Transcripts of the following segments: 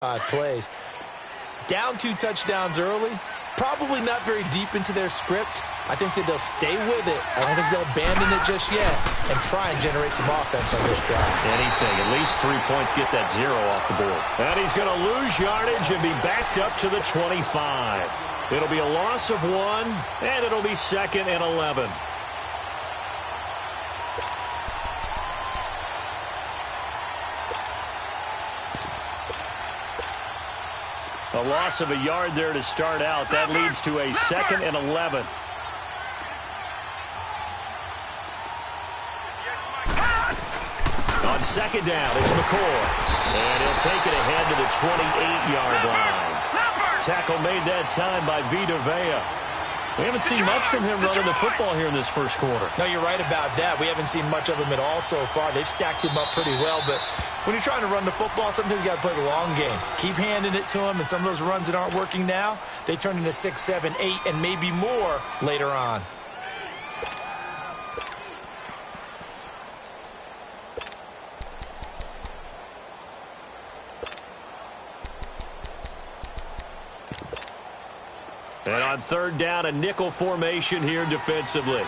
plays. Down 2 touchdowns early, probably not very deep into their script. I think that they'll stay with it. I don't think they'll abandon it just yet and try and generate some offense on this drive. Anything. At least 3 points get that 0 off the board. And he's going to lose yardage and be backed up to the 25. It'll be a loss of 1, and it'll be 2nd and 11. A loss of a yard there to start out. That leads to a 2nd and 11. On 2nd down, it's McCoy. And he'll take it ahead to the 28-yard line. Tackle made that time by Vita Vea. We haven't seen much from him running the football here in this first quarter. No, you're right about that. We haven't seen much of him at all so far. They've stacked him up pretty well, but when you're trying to run the football, sometimes you got to play the long game. Keep handing it to him, and some of those runs that aren't working now, they turn into 6, 7, 8, and maybe more later on. And on 3rd down, a nickel formation here defensively.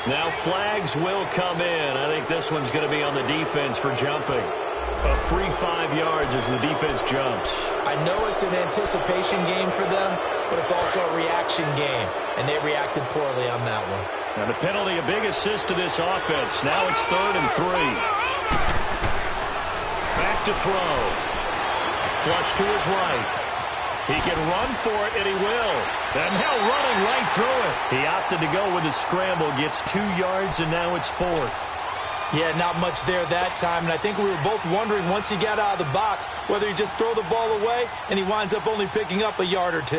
Now flags will come in. I think this one's going to be on the defense for jumping. A free 5 yards as the defense jumps. I know it's an anticipation game for them, but it's also a reaction game, and they reacted poorly on that one. And the penalty, a big assist to this offense. Now it's 3rd and 3. Back to throw. Flush to his right. He can run for it, and he will. And now running right through it. He opted to go with a scramble, gets 2 yards, and now it's 4th. Yeah, not much there that time, and I think we were both wondering once he got out of the box whether he'd just throw the ball away, and he winds up only picking up a yard or 2.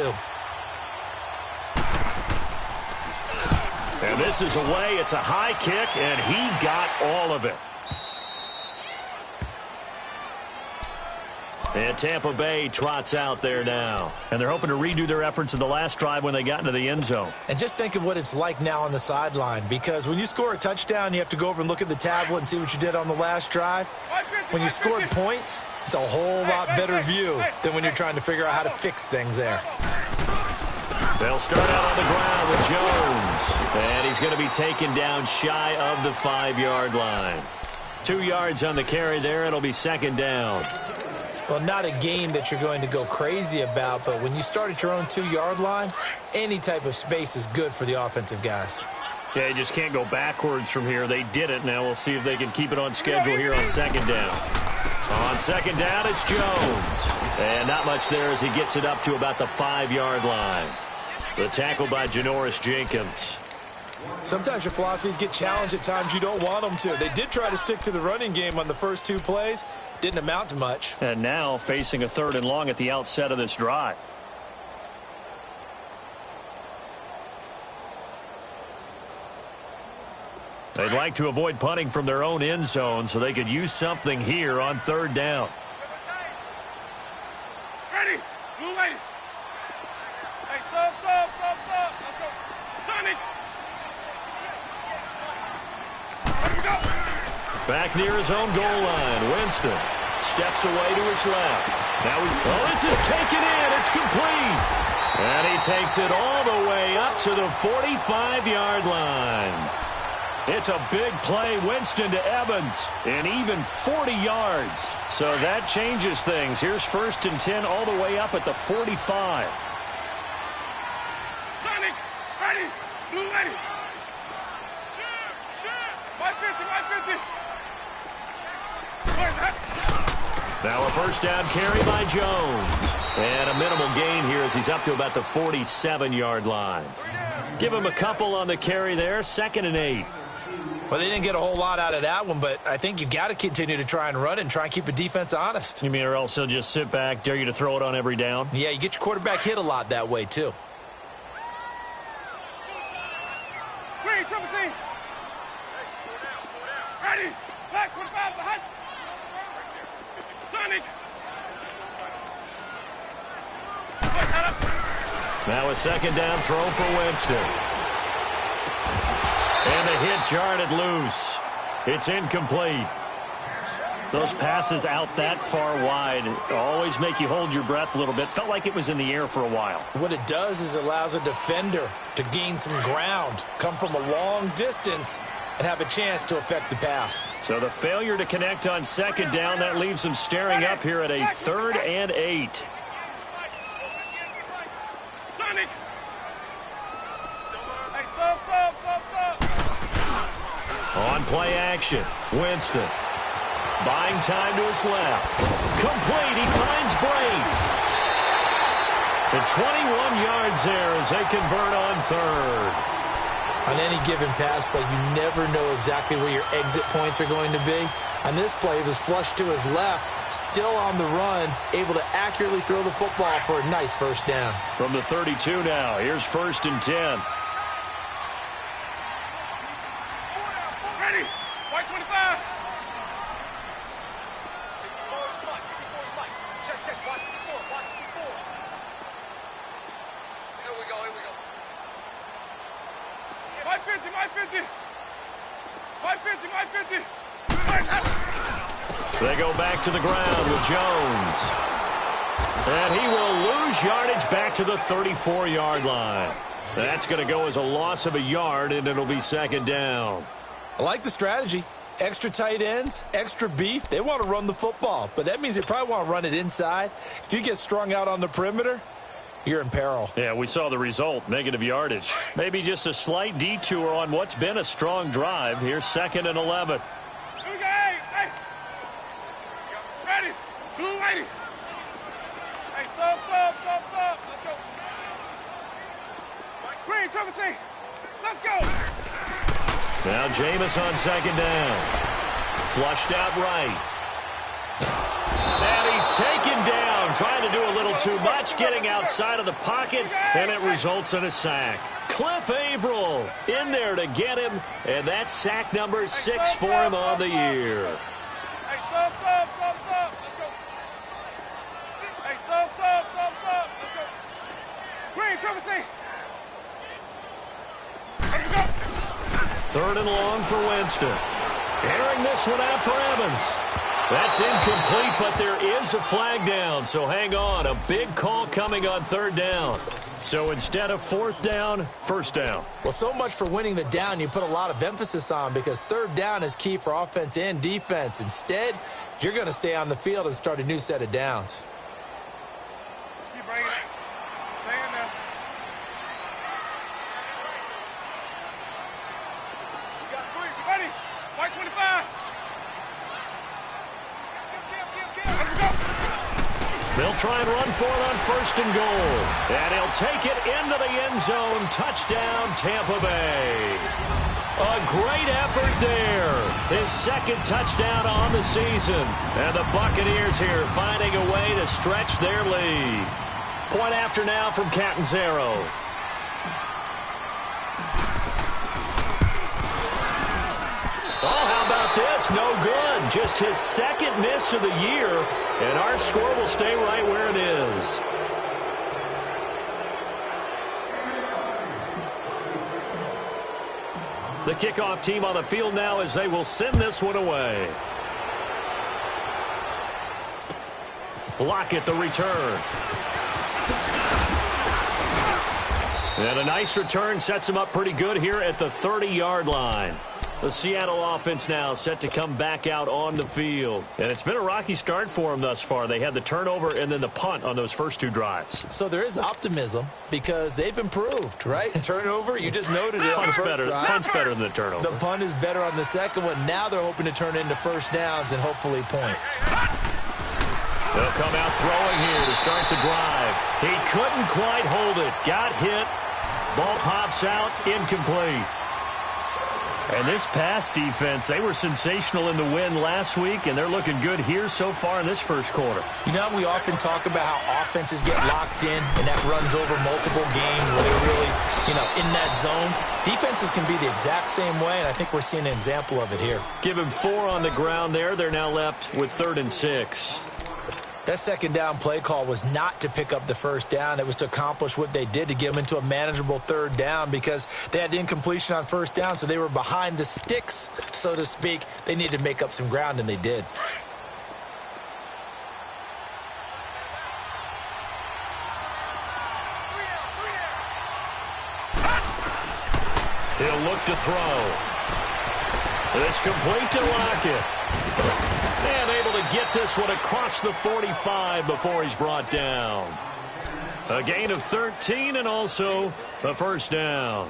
And this is away. It's a high kick, and he got all of it. And Tampa Bay trots out there now. And they're hoping to redo their efforts in the last drive when they got into the end zone. And just think of what it's like now on the sideline, because when you score a touchdown, you have to go over and look at the tablet and see what you did on the last drive. When you scored points, it's a whole lot better view than when you're trying to figure out how to fix things there. They'll start out on the ground with Jones. And he's going to be taken down shy of the 5-yard line. 2 yards on the carry there. It'll be 2nd down. Well, not a game that you're going to go crazy about, but when you start at your own 2-yard line, any type of space is good for the offensive guys. Yeah, you just can't go backwards from here. They did it. Now we'll see if they can keep it on schedule here on 2nd down. On 2nd down, it's Jones. And not much there as he gets it up to about the 5-yard line. The tackle by Janoris Jenkins. Sometimes your philosophies get challenged at times you don't want them to. They did try to stick to the running game on the first 2 plays. Didn't amount to much. And now facing a 3rd and long at the outset of this drive. They'd like to avoid punting from their own end zone so they could use something here on 3rd down. Ready? Blue lady. Hey, sub. Let's go. Sonic. Here we go. Back near his own goal line. Winston steps away to his left. Now this is taken in. It's complete. And he takes it all the way up to the 45-yard line. It's a big play. Winston to Evans. And even 40 yards. So that changes things. Here's 1st and 10 all the way up at the 45. Sonic, ready. Blue lady. Shoot. 50. Now a 1st down carry by Jones. And a minimal gain here as he's up to about the 47-yard line. Give him a couple on the carry there. 2nd and 8. Well, they didn't get a whole lot out of that one, but I think you've got to continue to try and run it and try and keep the defense honest. You mean or else he'll just sit back, dare you to throw it on every down? Yeah, you get your quarterback hit a lot that way, too. Green, triple C. Ready. Black 25 behind. Sonic. Now a 2nd down throw for Winston. And the hit jarred it loose. It's incomplete. Those passes out that far wide always make you hold your breath a little bit. Felt like it was in the air for a while. What it does is it allows a defender to gain some ground, come from a long distance, and have a chance to affect the pass. So the failure to connect on second down, that leaves them staring up here at a 3rd and 8. On play action, Winston. Buying time to his left. Complete, he finds Braves. And 21 yards there as they convert on 3rd. On any given pass play, you never know exactly where your exit points are going to be. On this play, it was flushed to his left, still on the run, able to accurately throw the football for a nice first down. From the 32 now, here's 1st and 10. Ready. White 25. Check. Watch before. Here we go. My 50. My 50. They go back to the ground with Jones. And he will lose yardage back to the 34-yard line. That's going to go as a loss of a yard, and it'll be 2nd down. I like the strategy. Extra tight ends, extra beef. They want to run the football, but that means they probably want to run it inside. If you get strung out on the perimeter, you're in peril. Yeah, we saw the result, negative yardage. Maybe just a slight detour on what's been a strong drive. Here's 2nd and 11. Here we go. Hey. Ready. Blue lady. Hey, sub. Let's go. Green, triple C. Let's go. Now Jameis on 2nd down. Flushed out right. And he's taken down, trying to do a little too much, getting outside of the pocket, and it results in a sack. Cliff Averill in there to get him, and that's sack number 6 for him on the year. Hey, sub. Let's go. Hey, sub. Let's go. Green, triple C. Let's go. 3rd and long for Winston. Airing this one out for Evans. That's incomplete, but there is a flag down, so hang on. A big call coming on 3rd down. So instead of 4th down, 1st down. Well, so much for winning the down you put a lot of emphasis on, because 3rd down is key for offense and defense. Instead, you're going to stay on the field and start a new set of downs. Keep bringing it. Stay in there. We got 3. Ready. White 25. Let's go. They'll try and run for it on 1st and goal. And he'll take it into the end zone. Touchdown, Tampa Bay. A great effort there. His 2nd touchdown on the season. And the Buccaneers here finding a way to stretch their lead. Point after now from Catanzaro. Oh, how about this? No good. Just his 2nd miss of the year, and our score will stay right where it is. The kickoff team on the field now as they will send this one away. Lockett the return. And a nice return sets him up pretty good here at the 30-yard line. The Seattle offense now set to come back out on the field. And it's been a rocky start for them thus far. They had the turnover and then the punt on those first 2 drives. So there is optimism because they've improved, right? Turnover, you just noted it on the first drive. Punt's better than the turnover. The punt is better on the 2nd one. Now they're hoping to turn into 1st downs and hopefully points. They'll come out throwing here to start the drive. He couldn't quite hold it. Got hit. Ball pops out. Incomplete. And this pass defense, they were sensational in the win last week, and they're looking good here so far in this first quarter. You know, we often talk about how offenses get locked in, and that runs over multiple games where they're really, in that zone. Defenses can be the exact same way, and I think we're seeing an example of it here. Give him 4 on the ground there. They're now left with 3rd and 6. That 2nd down play call was not to pick up the 1st down. It was to accomplish what they did, to get them into a manageable 3rd down, because they had incompletion on 1st down, so they were behind the sticks, so to speak. They needed to make up some ground, and they did. He'll look to throw. It's complete to Lockett. And able to get this one across the 45 before he's brought down. A gain of 13 and also a first down.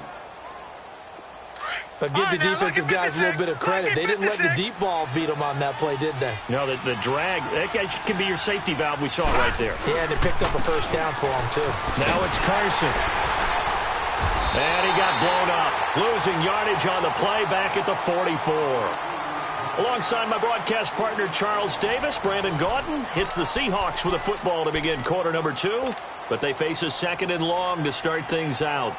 But give the defensive guys a little bit of credit. They didn't let the deep ball beat them on that play, did they? No, the drag, that can be your safety valve. We saw it right there. Yeah, they picked up a first down for him, too. Now it's Carson. And he got blown up. Losing yardage on the play back at the 44. Alongside my broadcast partner, Charles Davis, Brandon Gaudin hits the Seahawks with a football to begin quarter number 2. But they face a second and long to start things out.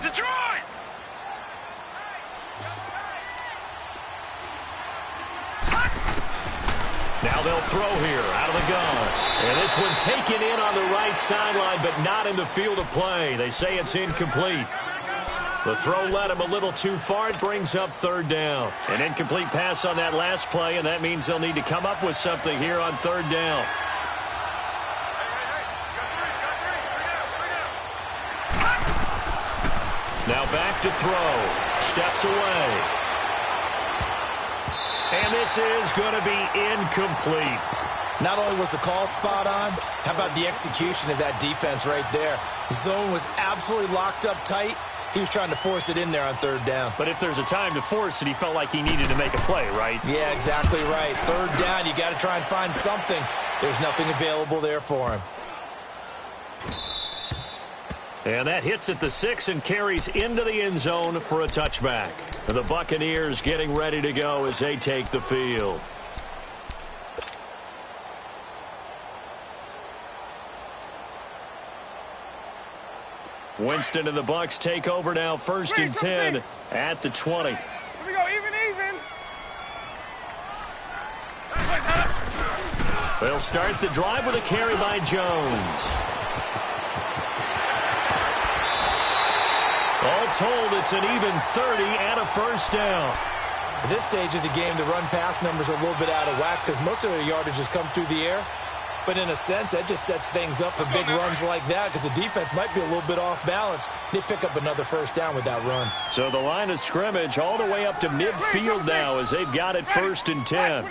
Detroit! Now they'll throw here out of the gun. And this one taken in on the right sideline, but not in the field of play. They say it's incomplete. The throw led him a little too far. It brings up third down. An incomplete pass on that last play, and that means they'll need to come up with something here on third down. Now back to throw. Steps away. And this is going to be incomplete. Not only was the call spot on, how about the execution of that defense right there? The zone was absolutely locked up tight. He was trying to force it in there on third down. But if there's a time to force it, he felt like he needed to make a play, right? Yeah, exactly right. Third down, you got to try and find something. There's nothing available there for him. And that hits at the 6 and carries into the end zone for a touchback. The Buccaneers getting ready to go as they take the field. Winston and the Bucs take over now, first and 10 at the 20. Here we go, even. They'll start the drive with a carry by Jones. All told, it's an even 30 and a first down. At this stage of the game, the run-pass numbers are a little bit out of whack because most of their yardage has come through the air. But in a sense, that just sets things up for big runs like that because the defense might be a little bit off balance. They pick up another first down with that run. So the line of scrimmage all the way up to midfield now as they've got it first and 10.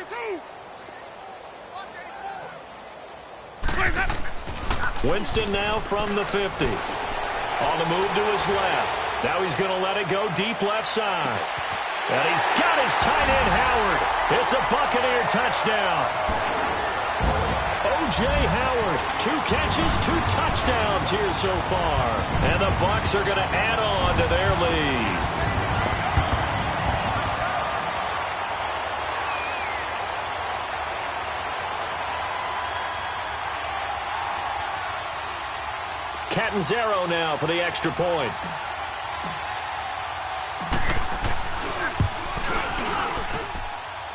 Winston now from the 50. On the move to his left. Now he's going to let it go deep left side. And he's got his tight end, Howard. It's a Buccaneer touchdown. O.J. Howard, 2 catches, 2 touchdowns here so far. And the Bucs are going to add on to their lead. Catanzaro now for the extra point.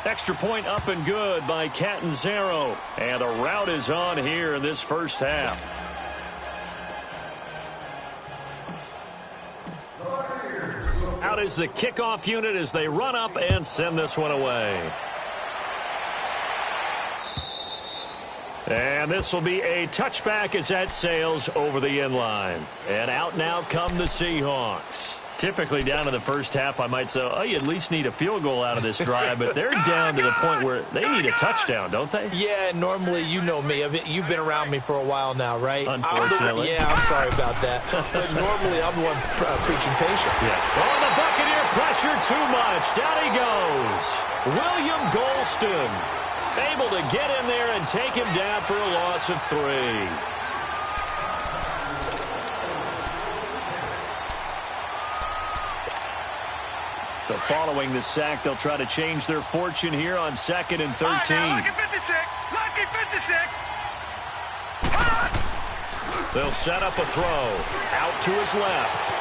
Extra point up and good by Catanzaro. And the route is on here in this first half. Out is the kickoff unit as they run up and send this one away. And this will be a touchback as that sails over the end line. And out now come the Seahawks. Typically down in the first half, I might say, oh, you at least need a field goal out of this drive. But they're down to the point where they need a touchdown, don't they? Yeah, normally, you know me. You've been around me for a while now, right? Unfortunately. I'm sorry about that. But normally, I'm the one preaching patience. Yeah. Oh, the Buccaneer pressure too much. Down he goes. William Golston able to get in there and take him down for a loss of 3. So following the sack, they'll try to change their fortune here on 2nd and 13. Lucky 56. Lucky 56. They'll set up a throw. Out to his left.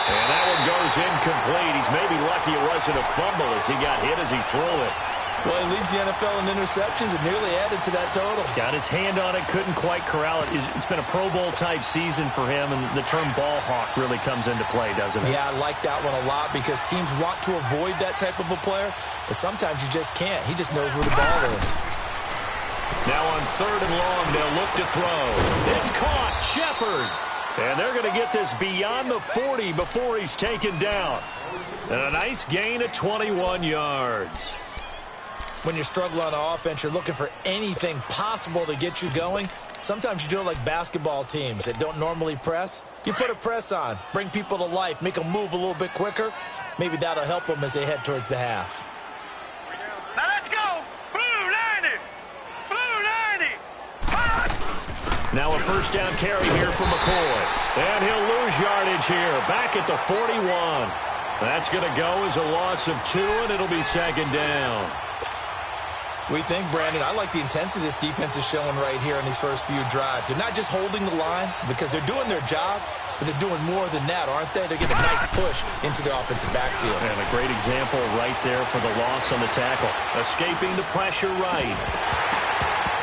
And that one goes incomplete. He's maybe lucky it wasn't a fumble as he got hit as he threw it. Well, he leads the NFL in interceptions and nearly added to that total. Got his hand on it, couldn't quite corral it. It's been a Pro Bowl-type season for him, and the term ball hawk really comes into play, doesn't it? Yeah, I like that one a lot because teams want to avoid that type of a player, but sometimes you just can't. He just knows where the ball is. Now on 3rd and long, they'll look to throw. It's caught, Shepard. And they're going to get this beyond the 40 before he's taken down. And a nice gain of 21 yards. When you struggle on offense, you're looking for anything possible to get you going. Sometimes you do it like basketball teams that don't normally press. You put a press on, bring people to life, make them move a little bit quicker. Maybe that'll help them as they head towards the half. Now let's go. Blue 90. Blue 90. Now a first down carry here from McCoy. And he'll lose yardage here, back at the 41. That's going to go as a loss of 2, and it'll be 2nd down. We think, Brandon, I like the intensity this defense is showing right here in these first few drives. They're not just holding the line because they're doing their job, but they're doing more than that, aren't they? They're getting a nice push into the offensive backfield. And a great example right there for the loss on the tackle. Escaping the pressure right.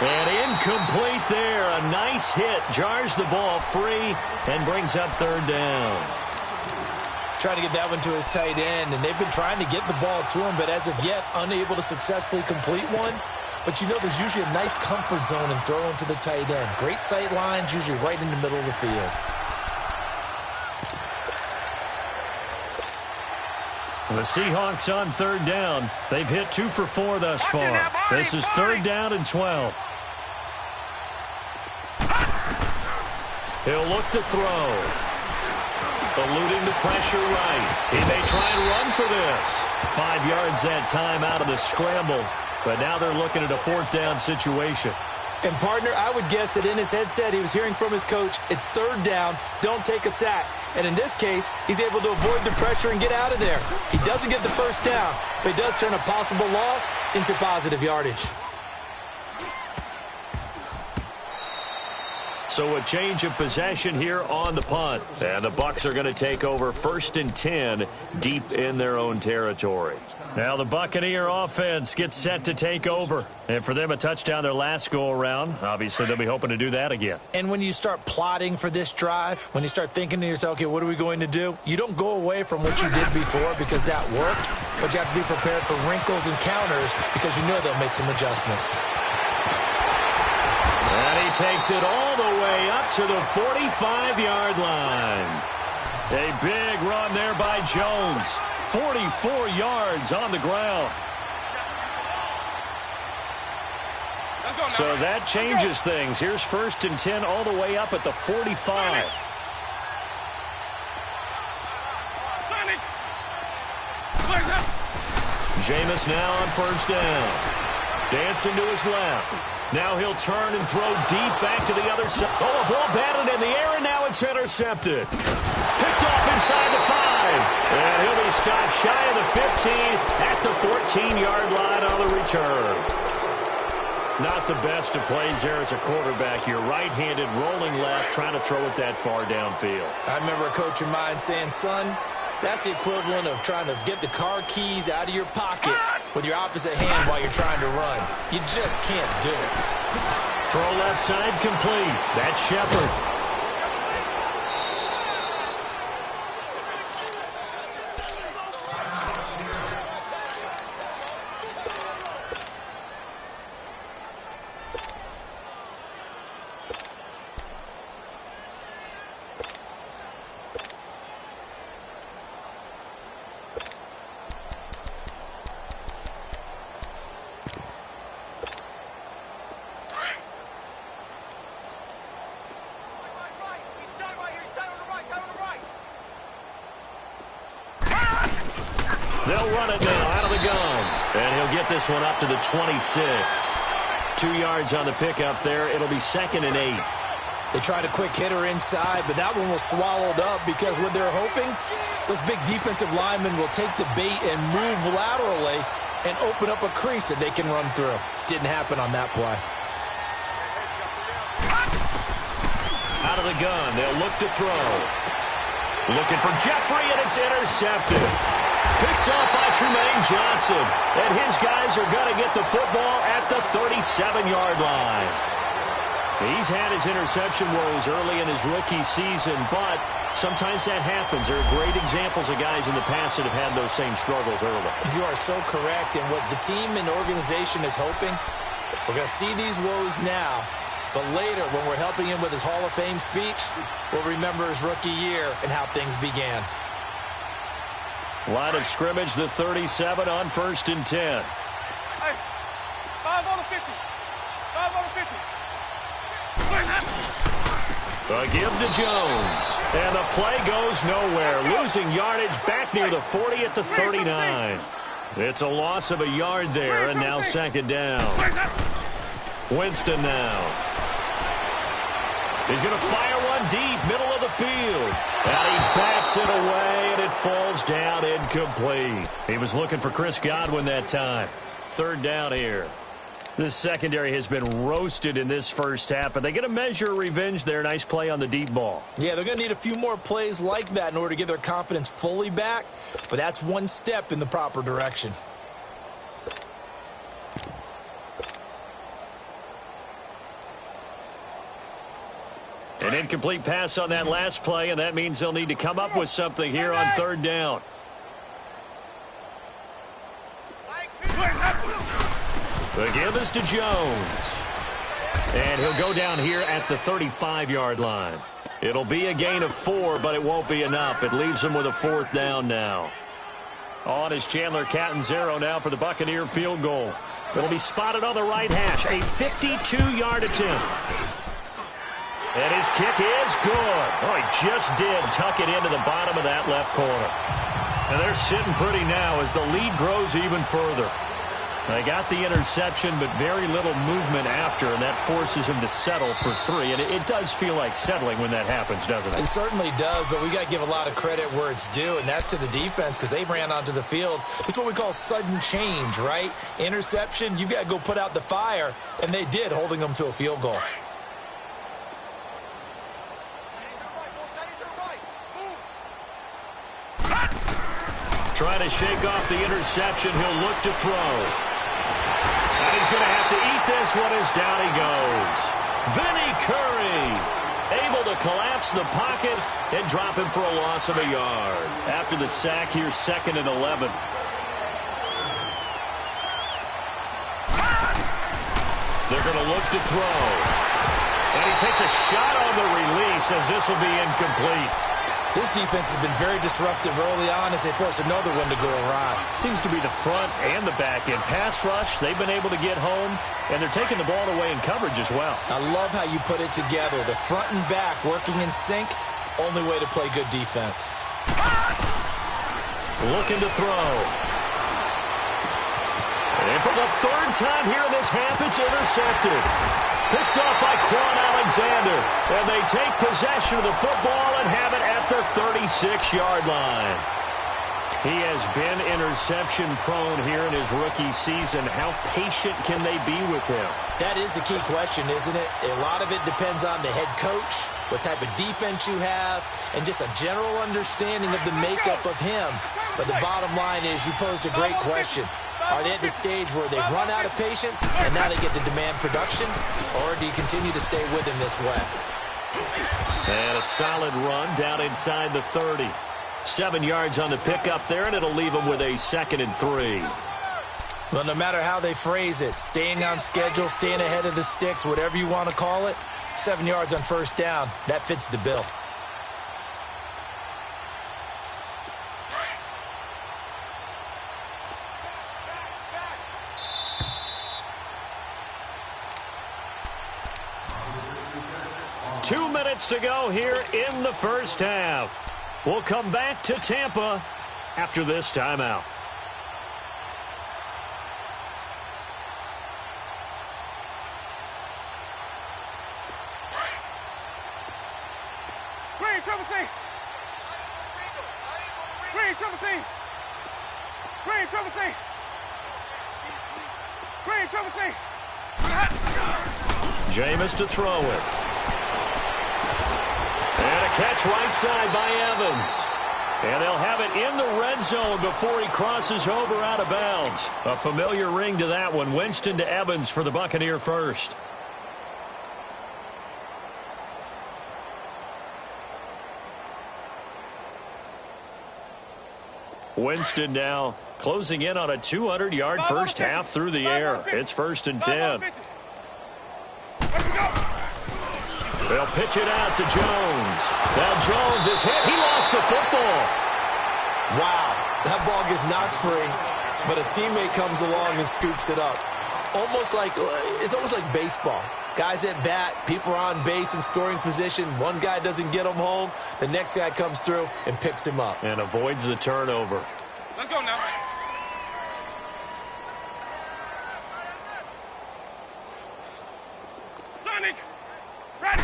And incomplete there. A nice hit. Jars the ball free and brings up 3rd down. Trying to get that one to his tight end, and they've been trying to get the ball to him, but as of yet, unable to successfully complete one. But you know there's usually a nice comfort zone in throwing to the tight end. Great sight lines, usually right in the middle of the field. The Seahawks on 3rd down. They've hit 2 for 4 thus far. This is 3rd down and 12. He'll look to throw. Eluding the pressure right. He may try and run for this. 5 yards that time out of the scramble. But now they're looking at a 4th down situation. And, partner, I would guess that in his headset he was hearing from his coach, it's 3rd down, don't take a sack. And in this case, he's able to avoid the pressure and get out of there. He doesn't get the first down, but he does turn a possible loss into positive yardage. So a change of possession here on the punt. And the Bucs are going to take over 1st and 10 deep in their own territory. Now the Buccaneer offense gets set to take over. And for them, a touchdown their last go-around. Obviously, they'll be hoping to do that again. And when you start plotting for this drive, when you start thinking to yourself, okay, what are we going to do? You don't go away from what you did before because that worked. But you have to be prepared for wrinkles and counters because you know they'll make some adjustments. And he takes it all the way up to the 45-yard line. A big run there by Jones. 44 yards on the ground. So that changes things. Here's 1st and 10 all the way up at the 45. Jameis now on 1st down. Dancing to his left. Now he'll turn and throw deep back to the other side. Oh, a ball batted in the air, and now it's intercepted. Picked off inside the 5. And he'll be stopped shy of the 15 at the 14-yard line on the return. Not the best of plays there as a quarterback. You're right-handed, rolling left, trying to throw it that far downfield. I remember a coach of mine saying, son, that's the equivalent of trying to get the car keys out of your pocket with your opposite hand while you're trying to run. You just can't do it. Throw left side complete. That's Shepard. They'll run it now out of the gun. And he'll get this one up to the 26. 2 yards on the pickup there. It'll be 2nd and 8. They tried a quick hitter inside, but that one was swallowed up because what they're hoping, those big defensive linemen will take the bait and move laterally and open up a crease that they can run through. Didn't happen on that play. Out of the gun. They'll look to throw. Looking for Jeffrey, and it's intercepted. Picked up by Trumaine Johnson. And his guys are going to get the football at the 37-yard line. He's had his interception woes early in his rookie season, but sometimes that happens. There are great examples of guys in the past that have had those same struggles early. You are so correct. And what the team and organization is hoping, we're going to see these woes now, but later when we're helping him with his Hall of Fame speech, we'll remember his rookie year and how things began. Line of scrimmage, the 37 on 1st and 10. Hey, 5 on the 50. 5 on the 50. A give to Jones. And the play goes nowhere. Losing yardage back near the 40 at the 39. It's a loss of a yard there, and now 2nd down. Winston now. He's going to fire one deep, middle of the field. And he backs it away, and it falls down incomplete. He was looking for Chris Godwin that time. 3rd down here. This secondary has been roasted in this first half, but they get a measure of revenge there. Nice play on the deep ball. Yeah, they're going to need a few more plays like that in order to get their confidence fully back, but that's one step in the proper direction. An incomplete pass on that last play, and that means they'll need to come up with something here on 3rd down. The give is to Jones. And he'll go down here at the 35-yard line. It'll be a gain of 4, but it won't be enough. It leaves them with a 4th down now. On is Chandler Catanzaro now for the Buccaneer field goal. It'll be spotted on the right hash. A 52-yard attempt. And his kick is good. Oh, he just did tuck it into the bottom of that left corner. And they're sitting pretty now as the lead grows even further. They got the interception, but very little movement after, and that forces him to settle for 3. And it does feel like settling when that happens, doesn't it? It certainly does, but we got to give a lot of credit where it's due, and that's to the defense because they ran onto the field. It's what we call sudden change, right? Interception, you got to go put out the fire, and they did, holding them to a field goal. Trying to shake off the interception. He'll look to throw. And he's going to have to eat this one as down he goes. Vinny Curry able to collapse the pocket and drop him for a loss of a yard. After the sack here, 2nd and 11. They're going to look to throw. And he takes a shot on the release as this will be incomplete. This defense has been very disruptive early on as they force another one to go awry. Seems to be the front and the back end. Pass rush, they've been able to get home, and they're taking the ball away in coverage as well. I love how you put it together. The front and back working in sync, only way to play good defense. Looking to throw. And for the 3rd time here in this half, it's intercepted. Picked up by Quan Alexander. And they take possession of the football and have it at the 36-yard line. He has been interception prone here in his rookie season. How patient can they be with him? That is the key question, isn't it? A lot of it depends on the head coach, what type of defense you have, and just a general understanding of the makeup of him. But the bottom line is you posed a great question. Are they at the stage where they've run out of patience and now they get to demand production? Or do you continue to stay with him this way? And a solid run down inside the 30. 7 yards on the pickup there, and it'll leave them with a 2nd and 3. Well, no matter how they phrase it, staying on schedule, staying ahead of the sticks, whatever you want to call it, 7 yards on 1st down, that fits the bill. Two minutes to go here in the first half. We'll come back to Tampa after this timeout. Green, triple C. Green, triple C. Green, triple C. Green, triple C. Jameis to throw it. And a catch right side by Evans. And they'll have it in the red zone before he crosses over out of bounds. A familiar ring to that one. Winston to Evans for the Buccaneer first. Winston now closing in on a 200-yard first half through the air. It's 1st and 10. They'll pitch it out to Jones. Now Jones is hit. He lost the football. Wow, that ball gets knocked free, but a teammate comes along and scoops it up. It's almost like baseball. Guys at bat, people are on base in scoring position. One guy doesn't get him home. The next guy comes through and picks him up. And avoids the turnover. Let's go now. Sonic, ready.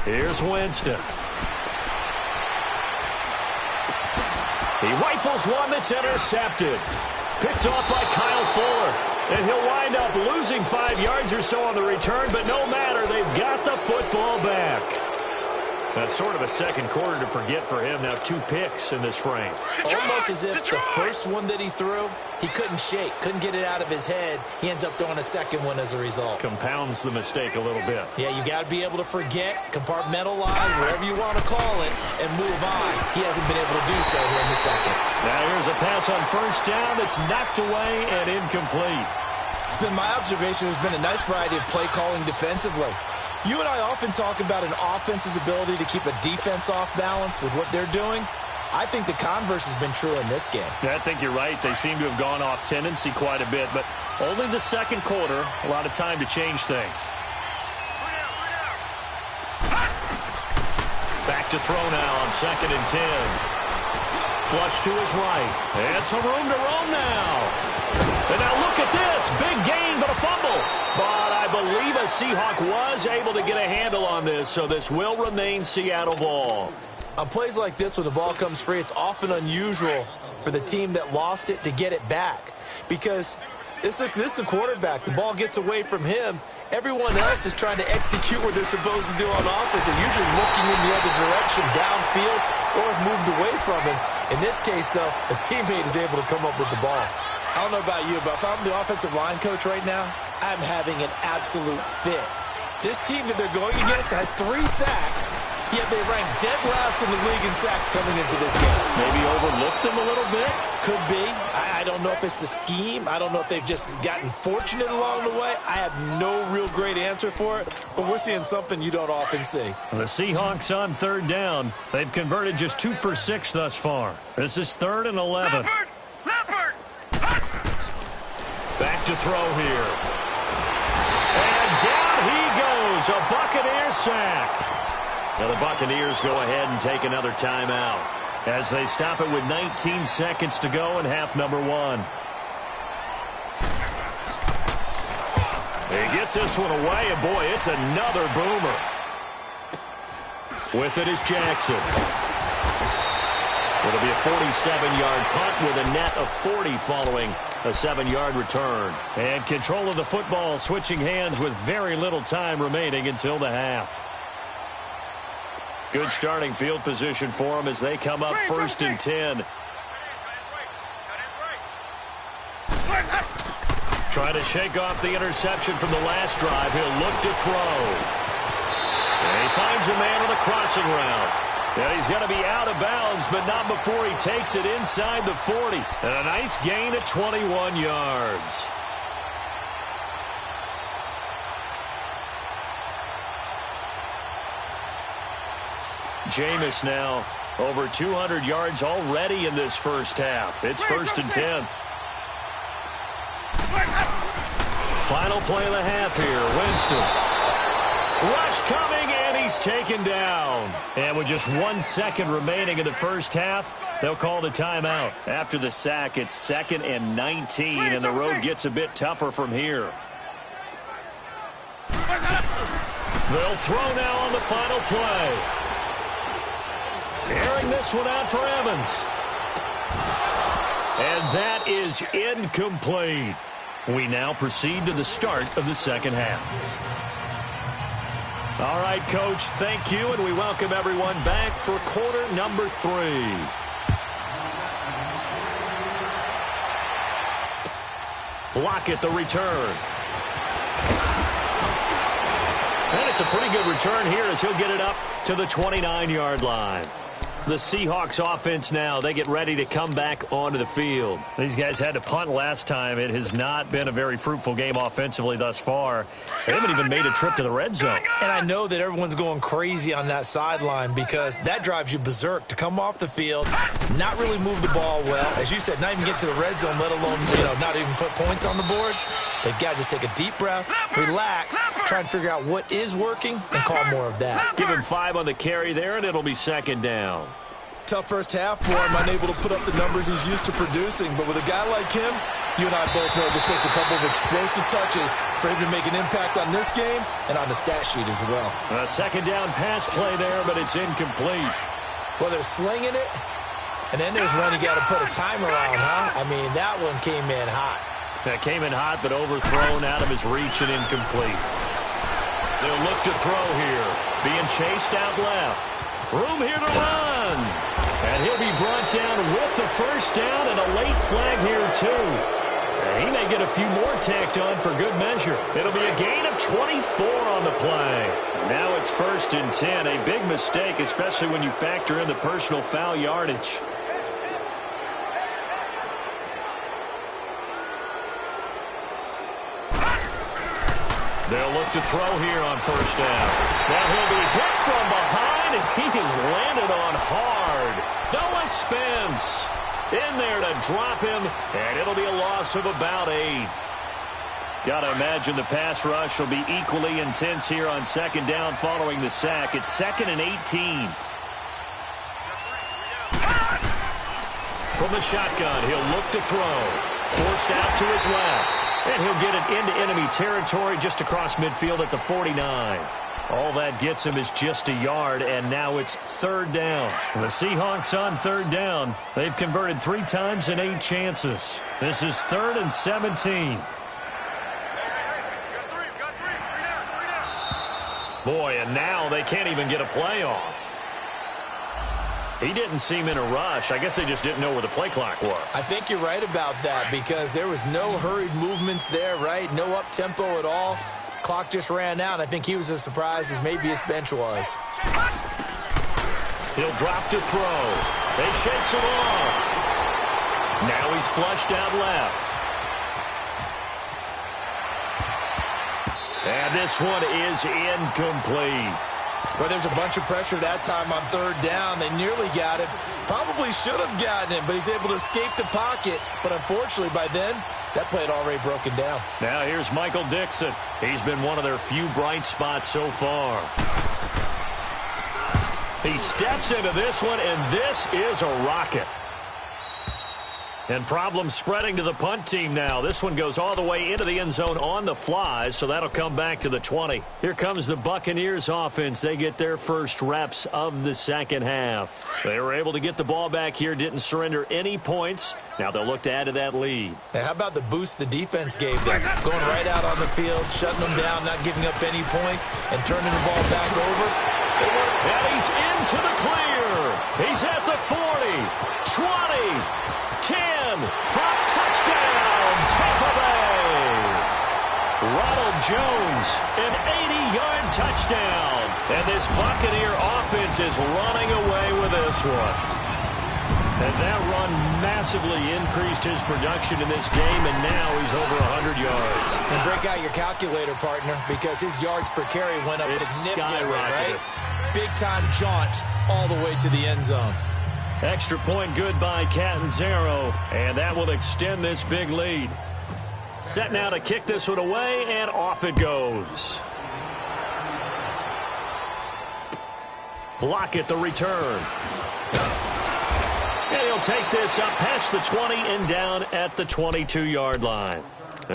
Here's Winston. He rifles one that's intercepted. Picked off by Kyle Fuller. And he'll wind up losing 5 yards or so on the return, but no matter, they've got the football back. That's sort of a second quarter to forget for him. Now 2 picks in this frame. Almost as if the first one that he threw, he couldn't shake, couldn't get it out of his head. He ends up throwing a second one as a result. Compounds the mistake a little bit. Yeah, you got to be able to forget, compartmentalize, whatever you want to call it, and move on. He hasn't been able to do so here in the second. Now here's a pass on first down that's knocked away and incomplete. It's been my observation there's been a nice variety of play calling defensively. You and I often talk about an offense's ability to keep a defense off balance with what they're doing. I think the converse has been true in this game. Yeah, I think you're right. They seem to have gone off tendency quite a bit, but only the second quarter, a lot of time to change things. Back to throw now on 2nd and 10. Flush to his right. And some room to roam now. And now look at this. Big gain, but a fumble. But I believe a Seahawk was able to get a handle on this, so this will remain Seattle ball. On plays like this, when the ball comes free, it's often unusual for the team that lost it to get it back. Because this is the quarterback. The ball gets away from him. Everyone else is trying to execute what they're supposed to do on offense. They're usually looking in the other direction, downfield, or have moved away from him. In this case, though, a teammate is able to come up with the ball. I don't know about you, but if I'm the offensive line coach right now, I'm having an absolute fit. This team that they're going against has 3 sacks, yet they rank dead last in the league in sacks coming into this game. Maybe overlooked them a little bit? Could be. I don't know if it's the scheme. I don't know if they've just gotten fortunate along the way. I have no real great answer for it, but we're seeing something you don't often see. The Seahawks on 3rd down. They've converted just 2 for 6 thus far. This is 3rd and 11. Leopard! Back to throw here. And down he goes. A Buccaneer sack. Now the Buccaneers go ahead and take another timeout as they stop it with 19 seconds to go in half number 1. He gets this one away, and boy, it's another boomer. With it is Jackson. It'll be a 47-yard punt with a net of 40 following a 7-yard return. And control of the football switching hands with very little time remaining until the half. Good starting field position for them as they come up 1st and 10. Trying to shake off the interception from the last drive. He'll look to throw. And he finds a man on the crossing route. Yeah, he's going to be out of bounds, but not before he takes it inside the 40. And a nice gain at 21 yards. Jameis now over 200 yards already in this first half. It's 1st and 10. Final play of the half here. Winston. Rush coming, and he's taken down. And with just 1 second remaining in the first half, they'll call the timeout. After the sack, it's 2nd and 19, and the road gets a bit tougher from here. They'll throw now on the final play. Airing this one out for Evans. And that is incomplete. We now proceed to the start of the second half. All right, Coach, thank you, and we welcome everyone back for quarter number 3. Block at the return. And it's a pretty good return here as he'll get it up to the 29-yard line. The Seahawks offense now, they get ready to come back onto the field. These guys had to punt last time. It has not been a very fruitful game offensively thus far. They haven't even made a trip to the red zone. And I know that everyone's going crazy on that sideline because that drives you berserk to come off the field, not really move the ball well. As you said, not even get to the red zone, let alone, not even put points on the board. They've got to just take a deep breath, relax, try and figure out what is working, and call more of that. Give him 5 on the carry there, and it'll be second down. Tough first half for him, unable to put up the numbers he's used to producing. But with a guy like him, you and I both know it just takes a couple of explosive touches for him to make an impact on this game and on the stat sheet as well. A second down pass play there, but it's incomplete. Well, they're slinging it, and then there's one you got to put a timer on, huh? I mean, that one came in hot. That came in hot, but overthrown out of his reach and incomplete. They'll look to throw here. Being chased out left. Room here to run. And he'll be brought down with the first down and a late flag here, too. And he may get a few more tacked on for good measure. It'll be a gain of 24 on the play. Now it's 1st and 10. A big mistake, especially when you factor in the personal foul yardage. They'll look to throw here on first down. Now he'll be hit from behind, and he is landed on hard. Noah Spence in there to drop him, and it'll be a loss of about 8. Got to imagine the pass rush will be equally intense here on second down following the sack. It's 2nd and 18. From the shotgun, he'll look to throw. Forced out to his left. And he'll get it into enemy territory just across midfield at the 49. All that gets him is just a yard, and now it's 3rd down. The Seahawks on 3rd down. They've converted 3 times in 8 chances. This is 3rd and 17. Boy, and now they can't even get a play off. He didn't seem in a rush. I guess they just didn't know where the play clock was. I think you're right about that because there was no hurried movements there, right? No up-tempo at all. Clock just ran out. I think he was as surprised as maybe his bench was. He'll drop to throw. They shakes it off. Now he's flushed out left. And this one is incomplete. Well, there's a bunch of pressure that time on 3rd down. They nearly got it. Probably should have gotten it, but he's able to escape the pocket. But unfortunately, by then, that play had already broken down. Now here's Michael Dixon. He's been one of their few bright spots so far. He steps into this one, and this is a rocket. And problems spreading to the punt team now. This one goes all the way into the end zone on the fly, so that'll come back to the 20. Here comes the Buccaneers offense. They get their first reps of the second half. They were able to get the ball back here, didn't surrender any points. Now they'll look to add to that lead. Now, how about the boost the defense gave them? Going right out on the field, shutting them down, not giving up any points, and turning the ball back over. And he's into the clear. He's at the 40, 20, 10, from touchdown, Tampa Bay. Ronald Jones, an 80-yard touchdown. And this Buccaneer offense is running away with this one. And that run massively increased his production in this game, and now he's over 100 yards. And break out your calculator, partner, because his yards per carry went up significantly, right? Big-time jaunt all the way to the end zone. Extra point good by Catanzaro, and that will extend this big lead. Set now to kick this one away, and off it goes. Block at the return. And he'll take this up past the 20 and down at the 22-yard line.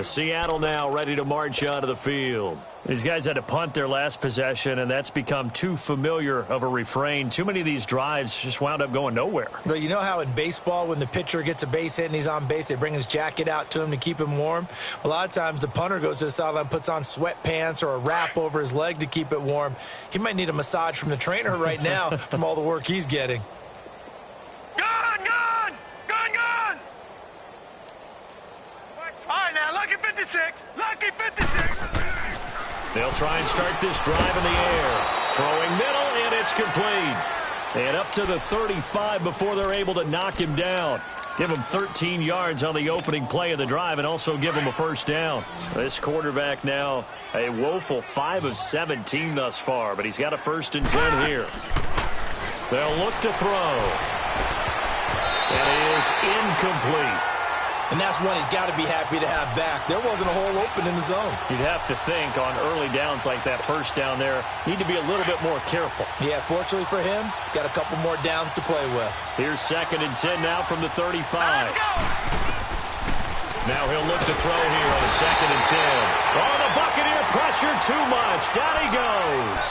Seattle now ready to march out of the field. These guys had to punt their last possession, and that's become too familiar of a refrain. Too many of these drives just wound up going nowhere. Well, you know how in baseball when the pitcher gets a base hit and he's on base, they bring his jacket out to him to keep him warm? A lot of times the punter goes to the sideline, puts on sweatpants or a wrap over his leg to keep it warm. He might need a massage from the trainer right now from all the work he's getting. Gun! Gun! Gun! Gun! All right, now, lucky 56. Lucky 56. They'll try and start this drive in the air. Throwing middle, and it's complete. And up to the 35 before they're able to knock him down. Give him 13 yards on the opening play of the drive and also give him a first down. This quarterback now a woeful 5 of 17 thus far, but he's got a 1st and 10 here. They'll look to throw. It is incomplete. And that's one he's got to be happy to have back. There wasn't a hole open in the zone. You'd have to think on early downs like that first down there, need to be a little bit more careful. Yeah, fortunately for him, got a couple more downs to play with. Here's 2nd and 10 now from the 35. Let's go! Now he'll look to throw here on 2nd and 10. Oh, the Buccaneer pressure too much. Down he goes.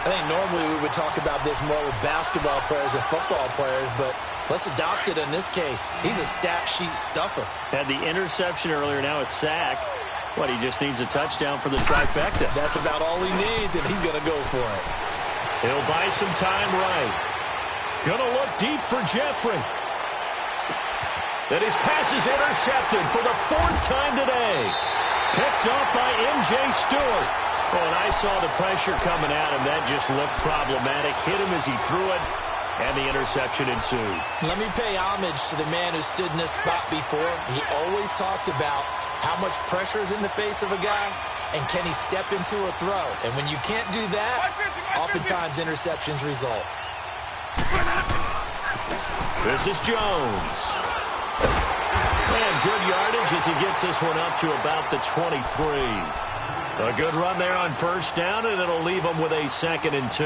I think normally we would talk about this more with basketball players and football players, but let's adopt it in this case. He's a stat sheet stuffer. Had the interception earlier, now a sack. What, he just needs a touchdown for the trifecta. That's about all he needs, and he's going to go for it. He'll buy some time right. Gonna look deep for Jeffrey. And his pass is intercepted for the 4th time today. Picked off by M.J. Stewart. Oh, and I saw the pressure coming at him. That just looked problematic. Hit him as he threw it, and the interception ensued. Let me pay homage to the man who stood in this spot before. He always talked about how much pressure is in the face of a guy, and can he step into a throw. And when you can't do that, oftentimes interceptions result. This is Jones. And good yardage as he gets this one up to about the 23. A good run there on 1st down, and it'll leave them with a 2nd and 2.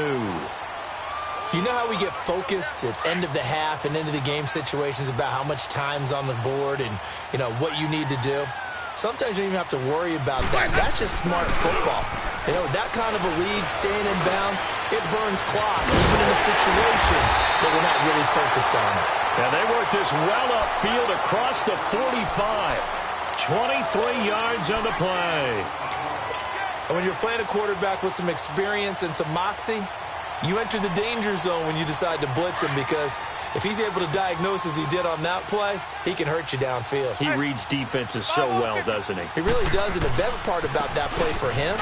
You know how we get focused at end of the half and into the game situations about how much time's on the board and, you know, what you need to do? Sometimes you don't even have to worry about that. That's just smart football. You know, that kind of a lead, staying in bounds, it burns clock, even in a situation that we're not really focused on it. And they work this well upfield across the 45. 23 yards on the play. And when you're playing a quarterback with some experience and some moxie, you enter the danger zone when you decide to blitz him, because if he's able to diagnose as he did on that play, he can hurt you downfield. He reads defenses so well, doesn't he? He really does, and the best part about that play for him,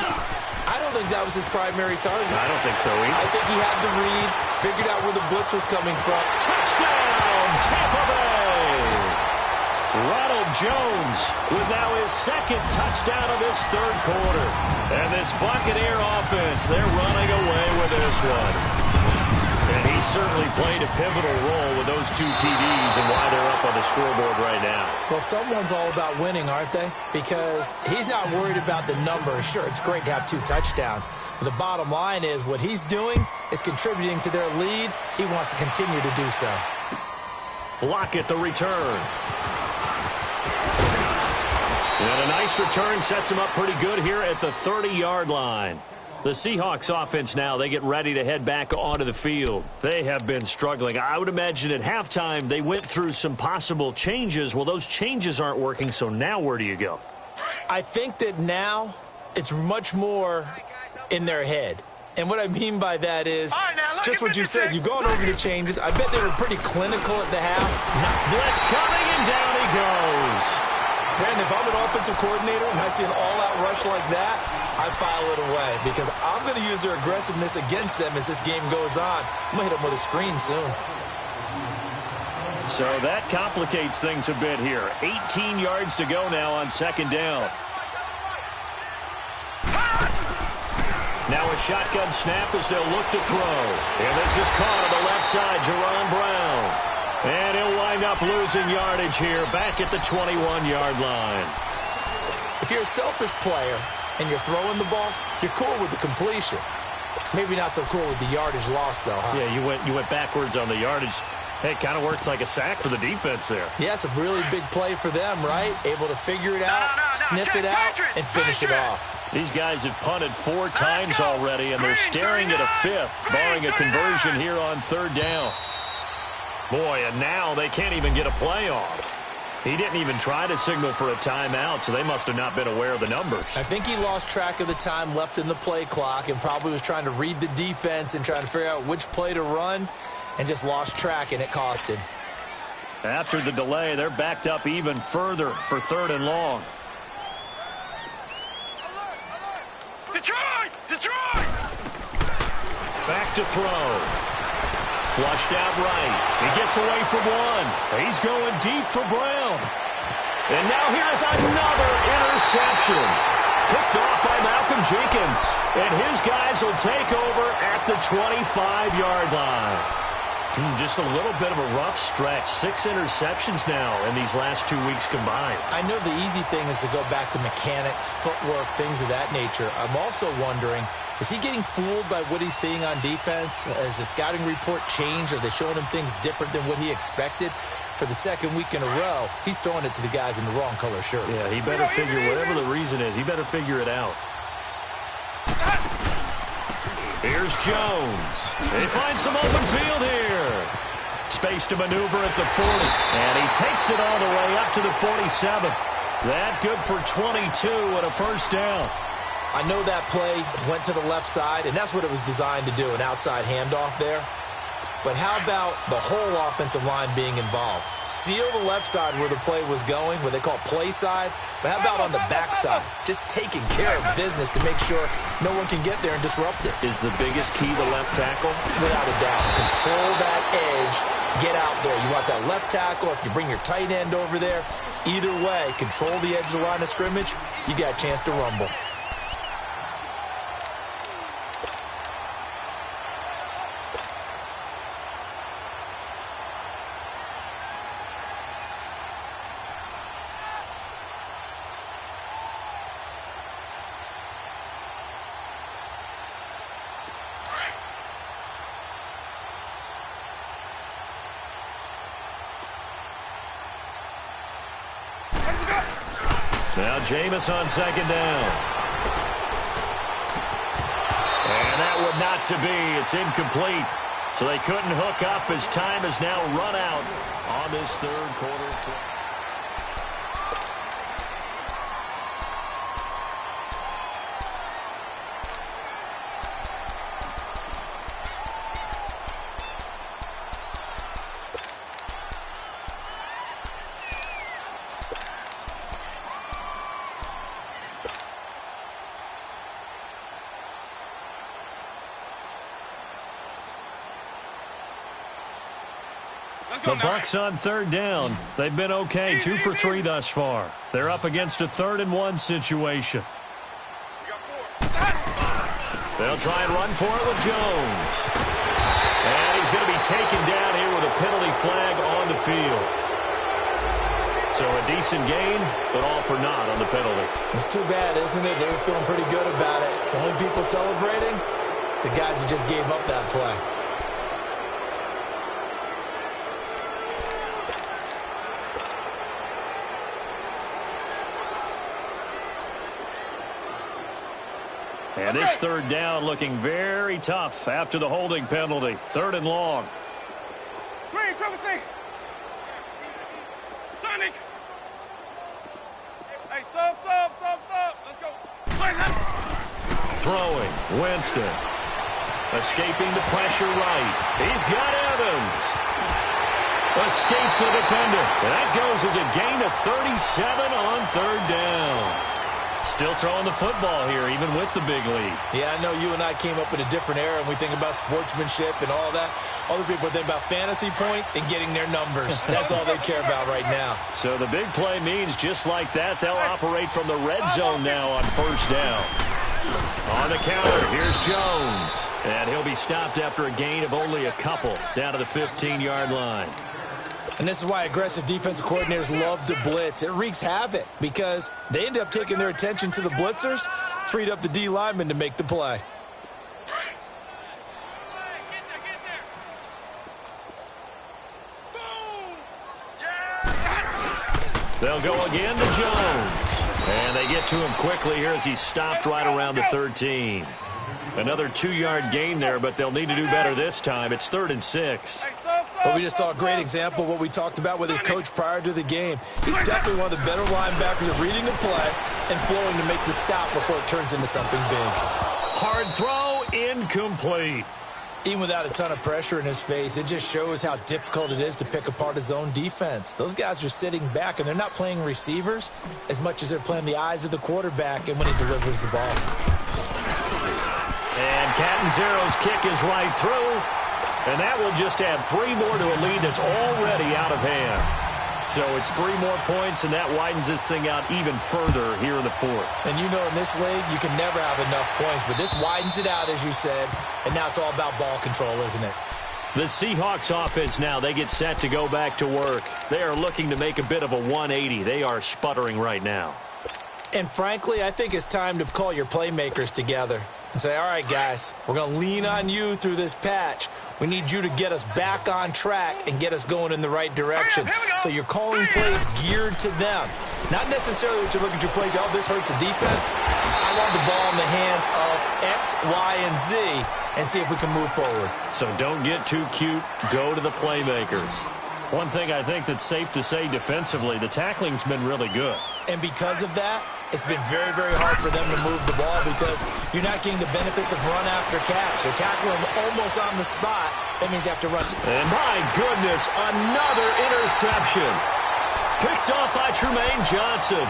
I don't think that was his primary target. I don't think so either. I think he had the read, figured out where the blitz was coming from. Touchdown, Tampa Bay! Ronald Jones with now his 2nd touchdown of this 3rd quarter. And this Buccaneer offense, they're running away with this one. And he certainly played a pivotal role with those 2 TDs and why they're up on the scoreboard right now. Well, someone's all about winning, aren't they? Because he's not worried about the number. Sure, it's great to have 2 touchdowns. But the bottom line is what he's doing is contributing to their lead. He wants to continue to do so. Lockett the return. And a nice return sets him up pretty good here at the 30-yard line. The Seahawks offense now, they get ready to head back onto the field. They have been struggling. I would imagine at halftime they went through some possible changes. Well, those changes aren't working, so now where do you go? I think that now it's much more in their head. And what I mean by that is just what you said. You've gone over the changes. I bet they were pretty clinical at the half. Blitz coming, and down he goes. Brandon, if I'm an offensive coordinator and I see an all-out rush like that, I file it away because I'm going to use their aggressiveness against them as this game goes on. I'm going to hit them with a screen soon. So that complicates things a bit here. 18 yards to go now on 2nd down. Now a shotgun snap as they'll look to throw. And this is caught on the left side, Jerron Brown. And he'll wind up losing yardage here back at the 21-yard line. If you're a selfish player and you're throwing the ball, you're cool with the completion. Maybe not so cool with the yardage loss, though, huh? Yeah, you went backwards on the yardage. Hey, it kind of works like a sack for the defense there. Yeah, it's a really big play for them, right? Able to figure it out, sniff it out, and finish it off. These guys have punted 4 times already, and they're staring at a 5th, barring a conversion here on 3rd down. Boy, and now they can't even get a play off. He didn't even try to signal for a timeout, so they must have not been aware of the numbers. I think he lost track of the time left in the play clock and probably was trying to read the defense and trying to figure out which play to run and just lost track, and it cost him. After the delay, they're backed up even further for 3rd and long. Detroit! Detroit! Back to throw. Flushed out right. He gets away from one. He's going deep for Brown. And now here's another interception. Picked off by Malcolm Jenkins. And his guys will take over at the 25-yard line. Just a little bit of a rough stretch. 6 interceptions now in these last 2 weeks combined. I know the easy thing is to go back to mechanics, footwork, things of that nature. I'm also wondering, is he getting fooled by what he's seeing on defense? Has the scouting report changed? Are they showing him things different than what he expected? For the 2nd week in a row, he's throwing it to the guys in the wrong color shirts. Yeah, he better figure, whatever the reason is, he better figure it out. Here's Jones. They find some open field here. Space to maneuver at the 40. And he takes it all the way up to the 47. That good for 22 and a 1st down. I know that play went to the left side, and that's what it was designed to do, an outside handoff there. But how about the whole offensive line being involved? Seal the left side where the play was going, what they call play side. But how about on the back side? Just taking care of business to make sure no one can get there and disrupt it. Is the biggest key the left tackle? Without a doubt. Control that edge. Get out there. You want that left tackle. If you bring your tight end over there, either way, control the edge of the line of scrimmage, you got a chance to rumble. Now Jameis on 2nd down. And that would not to be. It's incomplete. So they couldn't hook up as time has now run out on this 3rd quarter. The Bucs on 3rd down. They've been okay, 2 for 3 thus far. They're up against a 3rd and 1 situation. They'll try and run for it with Jones. And he's going to be taken down here with a penalty flag on the field. So a decent gain, but all for naught on the penalty. It's too bad, isn't it? They were feeling pretty good about it. The only people celebrating, the guys who just gave up that play. And this 3rd down looking very tough after the holding penalty. 3rd and long. Green, triple C. Sonic. Hey, sub. Let's go. Throwing. Winston. Escaping the pressure right. He's got Evans. Escapes the defender. That goes as a gain of 37 on 3rd down. Still throwing the football here, even with the big lead. Yeah, I know you and I came up in a different era, and we think about sportsmanship and all that. Other people think about fantasy points and getting their numbers. That's all they care about right now. So the big play means just like that, they'll operate from the red zone now on 1st down. On the counter, here's Jones. And he'll be stopped after a gain of only a couple down to the 15-yard line. And this is why aggressive defensive coordinators love to blitz. It wreaks havoc because they end up taking their attention to the blitzers, freed up the D lineman to make the play. They'll go again to Jones. And they get to him quickly here as he stopped right around the 13. Another 2-yard gain there, but they'll need to do better this time. It's 3rd and 6. Well, we just saw a great example of what we talked about with his coach prior to the game. He's definitely one of the better linebackers of reading a play and flowing to make the stop before it turns into something big. Hard throw, incomplete. Even without a ton of pressure in his face, it just shows how difficult it is to pick apart his own defense. Those guys are sitting back, and they're not playing receivers as much as they're playing the eyes of the quarterback and when he delivers the ball. And Catanzaro's kick is right through, and that will just add 3 more to a lead that's already out of hand. So it's 3 more points, and that widens this thing out even further here in the 4th. And you know in this league, you can never have enough points, but this widens it out, as you said, and now it's all about ball control, isn't it? The Seahawks offense now, they get set to go back to work. They are looking to make a bit of a 180. They are sputtering right now. And frankly, I think it's time to call your playmakers together and say, all right, guys, we're going to lean on you through this patch. We need you to get us back on track and get us going in the right direction. So you're calling plays geared to them. Not necessarily what you look at your plays, oh, this hurts the defense. I want the ball in the hands of X, Y, and Z and see if we can move forward. So don't get too cute. Go to the playmakers. One thing I think that's safe to say defensively, the tackling's been really good. And because of that, it's been very, very hard for them to move the ball because you're not getting the benefits of run after catch. They're tackling them almost on the spot. That means you have to run. And my goodness, another interception. Picked off by Tremaine Johnson.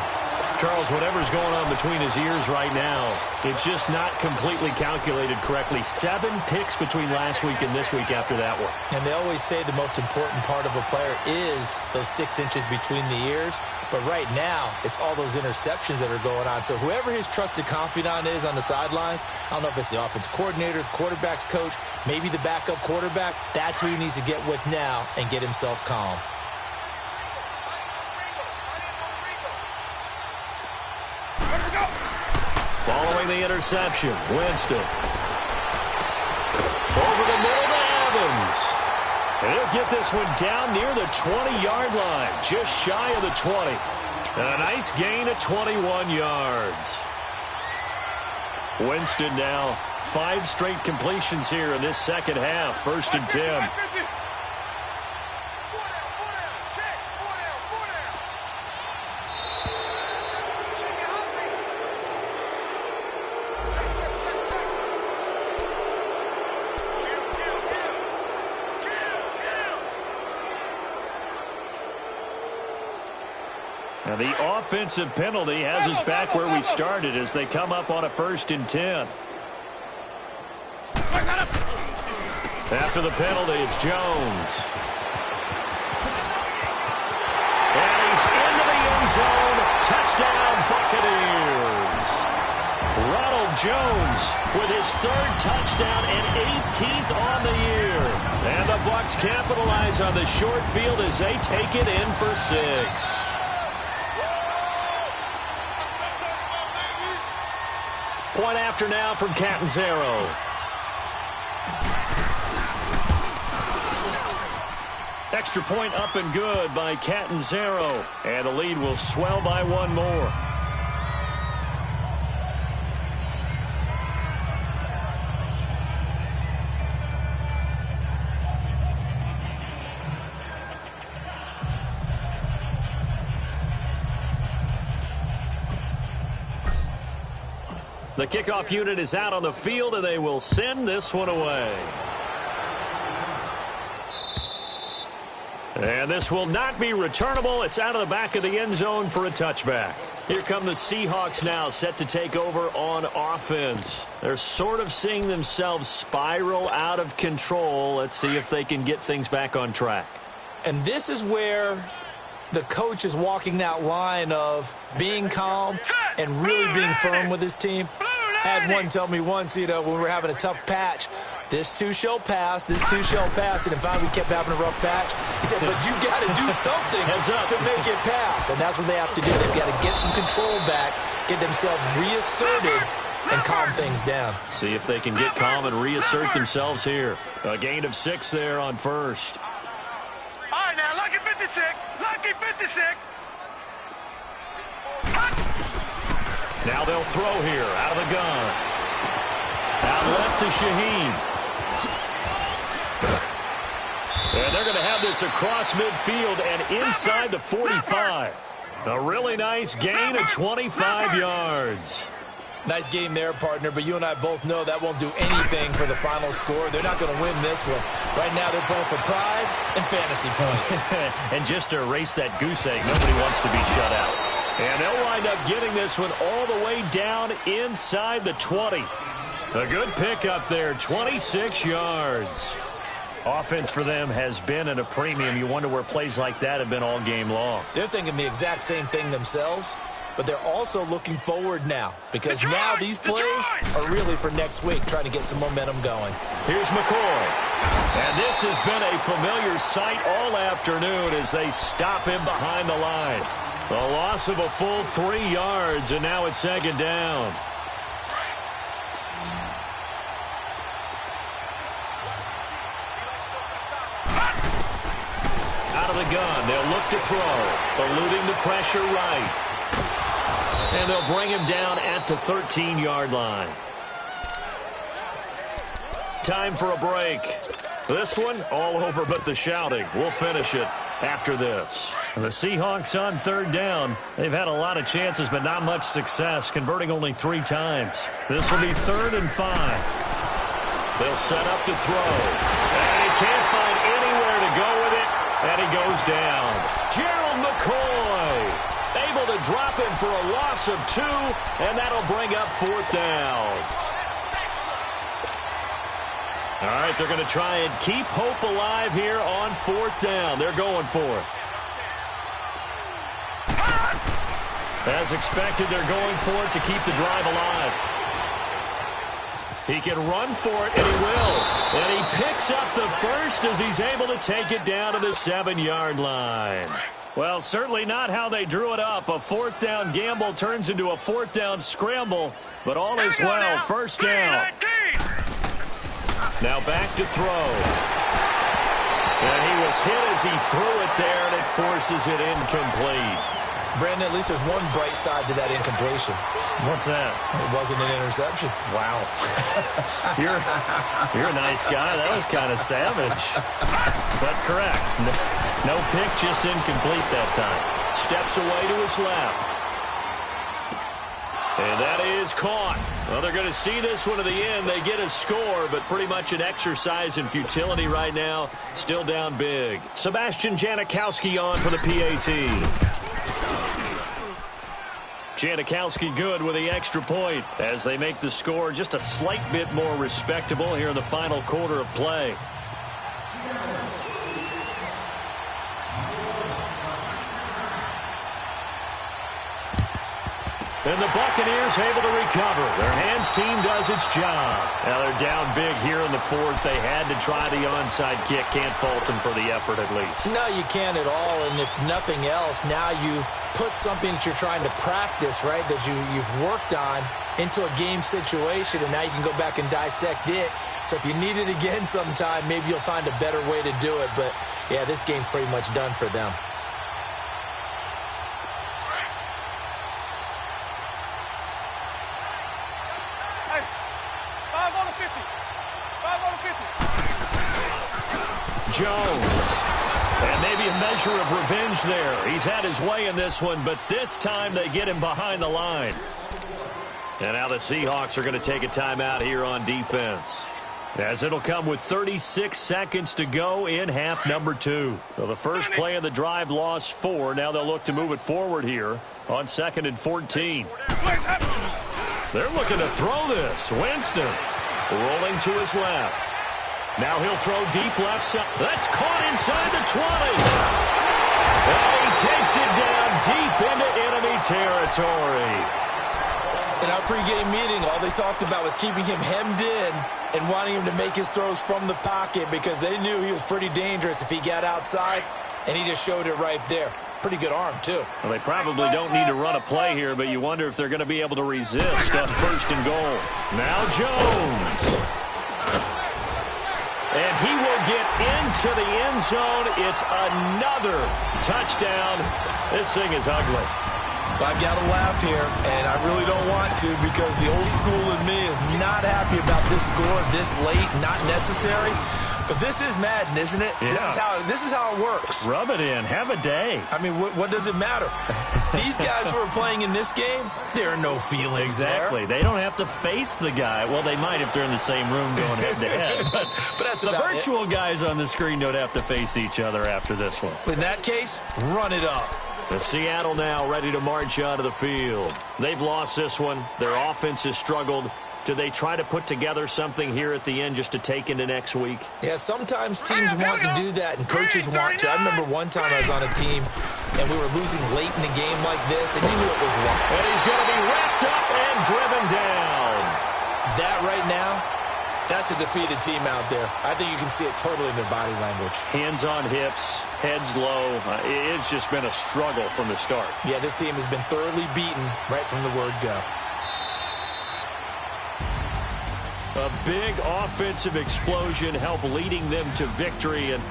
Charles, whatever's going on between his ears right now, it's just not completely calculated correctly. 7 picks between last week and this week after that one. And they always say the most important part of a player is those 6 inches between the ears. But right now, it's all those interceptions that are going on. So whoever his trusted confidant is on the sidelines, I don't know if it's the offense coordinator, the quarterback's coach, maybe the backup quarterback, that's who he needs to get with now and get himself calm. Following the interception, Winston. Over the middle to Evans. And he'll get this one down near the 20-yard line, just shy of the 20. And a nice gain of 21 yards. Winston now 5 straight completions here in this second half, 1st and 10. Now the offensive penalty has us back where we started as they come up on a 1st and 10. After the penalty, it's Jones. And he's into the end zone. Touchdown, Buccaneers. Ronald Jones with his 3rd touchdown and 18th on the year. And the Bucs capitalize on the short field as they take it in for 6. Point after now from Catanzaro. Extra point up and good by Catanzaro. And the lead will swell by 1 more. The kickoff unit is out on the field, and they will send this one away. And this will not be returnable. It's out of the back of the end zone for a touchback. Here come the Seahawks now, set to take over on offense. They're sort of seeing themselves spiral out of control. Let's see if they can get things back on track. And this is where the coach is walking that line of being calm and really being firm with his team. I had one tell me once, when we were having a tough patch, this too shall pass, this too shall pass. And in fact, we kept having a rough patch. He said, but you got to do something to make it pass. And that's what they have to do. They've got to get some control back, get themselves reasserted, and calm things down. See if they can get calm and reassert themselves here. A gain of 6 there on 1st. All right, now, lucky 56. Lucky 56. Now they'll throw here out of the gun. Out left to Shaheen. And they're going to have this across midfield and inside the 45. A really nice gain of 25 yards. Nice game there, partner, but you and I both know that won't do anything for the final score. They're not going to win this one. Right now they're playing for pride and fantasy points. And just to erase that goose egg, nobody wants to be shut out. And they'll wind up getting this one all the way down inside the 20. A good pickup there, 26 yards. Offense for them has been at a premium. You wonder where plays like that have been all game long. They're thinking the exact same thing themselves, but they're also looking forward now because now these plays are really for next week, trying to get some momentum going. Here's McCoy. And this has been a familiar sight all afternoon as they stop him behind the line. A loss of a full 3 yards, and now it's second down. Out of the gun, they'll look to throw, eluding the pressure right. And they'll bring him down at the 13-yard line. Time for a break. This one, all over but the shouting. We'll finish it after this. The Seahawks on third down. They've had a lot of chances, but not much success, converting only 3 times. This will be 3rd and 5. They'll set up to throw. And he can't find anywhere to go with it, and he goes down. Gerald McCoy able to drop him for a loss of 2, and that'll bring up 4th down. All right, they're going to try and keep hope alive here on 4th down. They're going for it. As expected, they're going for it to keep the drive alive. He can run for it, and he will. And he picks up the first as he's able to take it down to the 7-yard line. Well, certainly not how they drew it up. A 4th down gamble turns into a 4th down scramble, but all is well. First down. Now back to throw. And he was hit as he threw it there, and it forces it incomplete. Brandon, at least there's one bright side to that incompletion. What's that? It wasn't an interception. Wow. You're a nice guy. That was kind of savage. But correct. No pick, just incomplete that time. Steps away to his left. And that is caught. Well, they're going to see this one to the end. They get a score, but pretty much an exercise in futility right now. Still down big. Sebastian Janikowski on for the PAT. Janikowski good with the extra point as they make the score just a slight bit more respectable here in the final quarter of play. And the Buccaneers able to recover. Their hands team does its job. Now they're down big here in the 4th. They had to try the onside kick. Can't fault them for the effort at least. No, you can't at all. And if nothing else, now you've put something that you're trying to practice, right, that you've worked on into a game situation, and now you can go back and dissect it. So if you need it again sometime, maybe you'll find a better way to do it. But, yeah, this game's pretty much done for them. Jones. And maybe a measure of revenge there. He's had his way in this one, but this time they get him behind the line. And now the Seahawks are going to take a timeout here on defense, as it'll come with 36 seconds to go in half number 2. So the first play of the drive lost 4. Now they'll look to move it forward here on 2nd and 14. They're looking to throw this. Winston rolling to his left. Now he'll throw deep left side. That's caught inside the 20. And he takes it down deep into enemy territory. In our pregame meeting, all they talked about was keeping him hemmed in and wanting him to make his throws from the pocket because they knew he was pretty dangerous if he got outside, and he just showed it right there. Pretty good arm, too. Well, they probably don't need to run a play here, but you wonder if they're going to be able to resist on 1st and goal. Now Jones. And he will get into the end zone. It's another touchdown. This thing is ugly. Well, I got to laugh here, and I really don't want to because the old school in me is not happy about this score this late, not necessary. But this is Madden, isn't it? Yeah. This is how it works. Rub it in. Have a day. I mean, what does it matter? These guys who are playing in this game, there are no feelings Exactly. there. They don't have to face the guy. Well, they might if they're in the same room going head-to-head. But that's the about virtual guys on the screen don't have to face each other after this one. In that case, run it up. The Seattle now ready to march onto the field. They've lost this one. Their offense has struggled. Do they try to put together something here at the end just to take into next week? Yeah, sometimes teams want to do that and coaches want to. I remember one time I was on a team and we were losing late in the game like this and you knew it was lost. And he's going to be wrapped up and driven down. That right now, that's a defeated team out there. I think you can see it totally in their body language. Hands on hips, heads low. It's just been a struggle from the start. Yeah, this team has been thoroughly beaten right from the word go. A big offensive explosion helped leading them to victory. And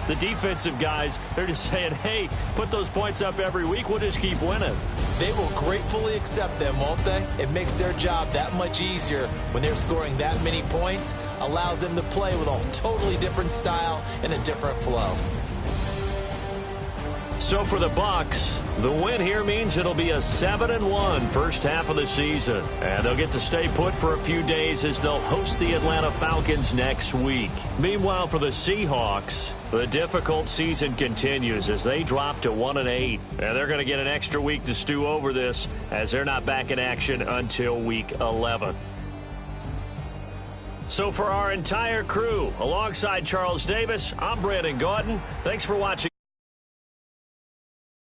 the defensive guys, they're just saying, hey, put those points up every week. We'll just keep winning. They will gratefully accept them, won't they? It makes their job that much easier when they're scoring that many points. Allows them to play with a totally different style and a different flow. So for the Bucs, the win here means it'll be a 7-1 first half of the season. And they'll get to stay put for a few days as they'll host the Atlanta Falcons next week. Meanwhile, for the Seahawks, the difficult season continues as they drop to 1-8. And they're going to get an extra week to stew over this as they're not back in action until week 11. So for our entire crew, alongside Charles Davis, I'm Brandon Gautin. Thanks for watching.